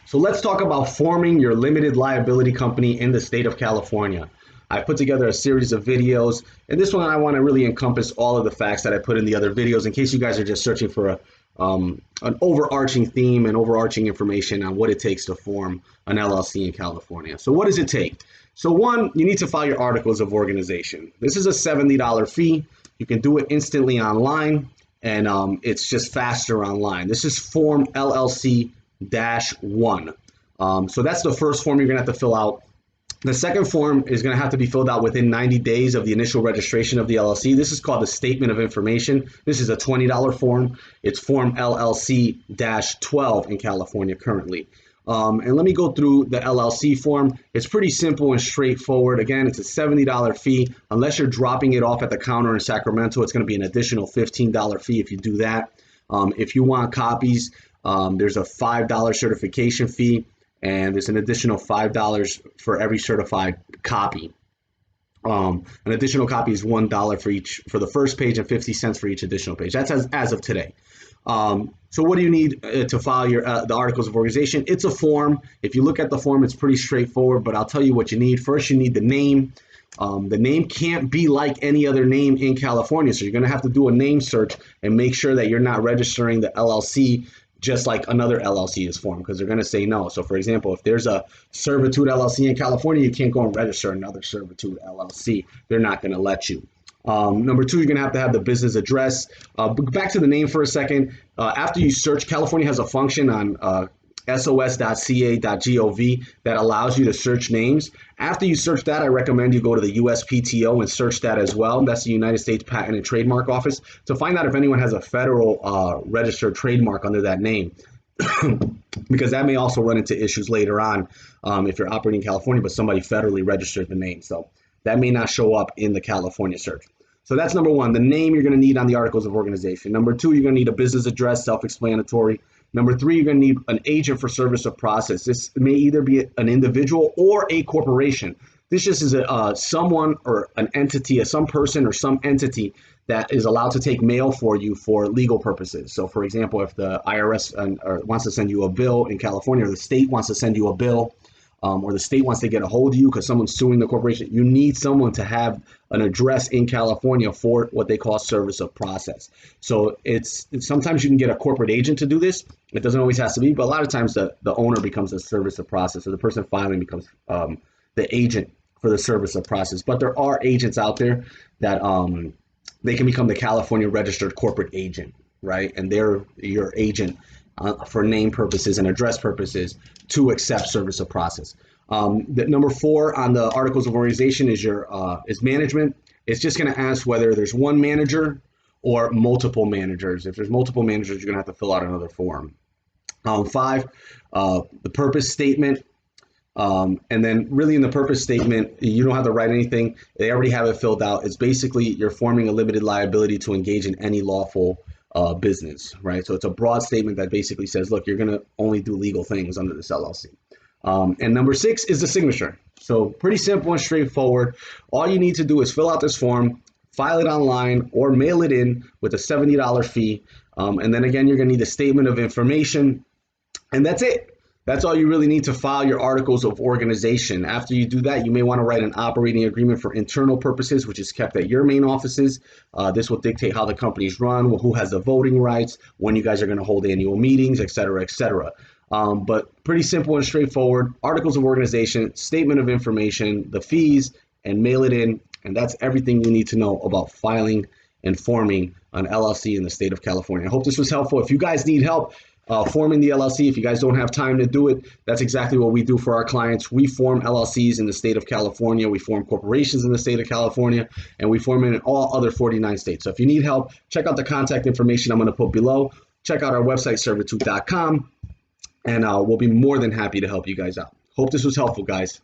So let's talk about forming your limited liability company in the state of California. I put together a series of videos, and this one I want to really encompass all of the facts that I put in the other videos in case you guys are just searching for an overarching theme and overarching information on what it takes to form an LLC in California. So what does it take? So one, you need to file your articles of organization. This is a $70 fee. You can do it instantly online, and it's just faster online. This is Form LLC-1. So that's the first form you're going to have to fill out. The second form is going to have to be filled out within 90 days of the initial registration of the LLC. This is called the Statement of Information. This is a $20 form. It's Form LLC-12 in California currently. And let me go through the LLC form. It's pretty simple and straightforward. Again, it's a $70 fee. Unless you're dropping it off at the counter in Sacramento, it's going to be an additional $15 fee if you do that. If you want copies, there's a $5 certification fee, and there's an additional $5 for every certified copy. An additional copy is $1 for the first page and 50 cents for each additional page. That's as of today. So what do you need to file your the articles of organization? It's a form. If you look at the form, it's pretty straightforward, but I'll tell you what you need. First, you need the name. The name can't be like any other name in California, so you're going to have to do a name search and make sure that you're not registering the LLC just like another LLC is formed, because they're going to say no. So for example, if there's a Servitude LLC in California, you can't go and register another Servitude LLC. They're not going to let you. Number two, you're going to have the business address. Back to the name for a second. After you search, California has a function on sos.ca.gov that allows you to search names. After you search that, I recommend you go to the USPTO and search that as well. That's the United States Patent and Trademark Office, to find out if anyone has a federal registered trademark under that name. Because that may also run into issues later on if you're operating in California, but somebody federally registered the name. So that may not show up in the California search. So that's number one, the name you're going to need on the articles of organization. Number two, you're going to need a business address, self-explanatory. Number three, you're going to need an agent for service of process. This may either be an individual or a corporation. This just is someone or an entity, some person or some entity that is allowed to take mail for you for legal purposes. So for example, if the IRS wants to send you a bill in California, or the state wants to send you a bill, or the state wants to get a hold of you because someone's suing the corporation, you need someone to have an address in California for what they call service of process. So it's sometimes you can get a corporate agent to do this. It doesn't always have to be, but a lot of times the owner becomes a service of process, or the person filing becomes the agent for the service of process. But there are agents out there that they can become the California registered corporate agent, right? And they're your agent for name purposes and address purposes to accept service of process. The number four on the articles of organization is is management. It's just going to ask whether there's one manager or multiple managers. If there's multiple managers, you're going to have to fill out another form. Five, the purpose statement. And then really in the purpose statement, you don't have to write anything. They already have it filled out. It's basically you're forming a limited liability to engage in any lawful business, right? So it's a broad statement that basically says, look, you're going to only do legal things under this LLC. And number six is the signature. So pretty simple and straightforward. All you need to do is fill out this form, file it online, or mail it in with a $70 fee. And then again, you're going to need a statement of information, and that's it. That's all you really need to file your articles of organization. After you do that, you may want to write an operating agreement for internal purposes, which is kept at your main offices. This will dictate how the company's run, who has the voting rights, when you guys are going to hold annual meetings, et cetera, et cetera. But pretty simple and straightforward. Articles of organization, statement of information, the fees, and mail it in. And that's everything you need to know about filing and forming an LLC in the state of California. I hope this was helpful. If you guys need help forming the LLC, if you guys don't have time to do it, that's exactly what we do for our clients. We form LLCs in the state of California. We form corporations in the state of California, and we form in all other 49 states. So if you need help, check out the contact information I'm going to put below. Check out our website, servitude.com, and we'll be more than happy to help you guys out. Hope this was helpful, guys.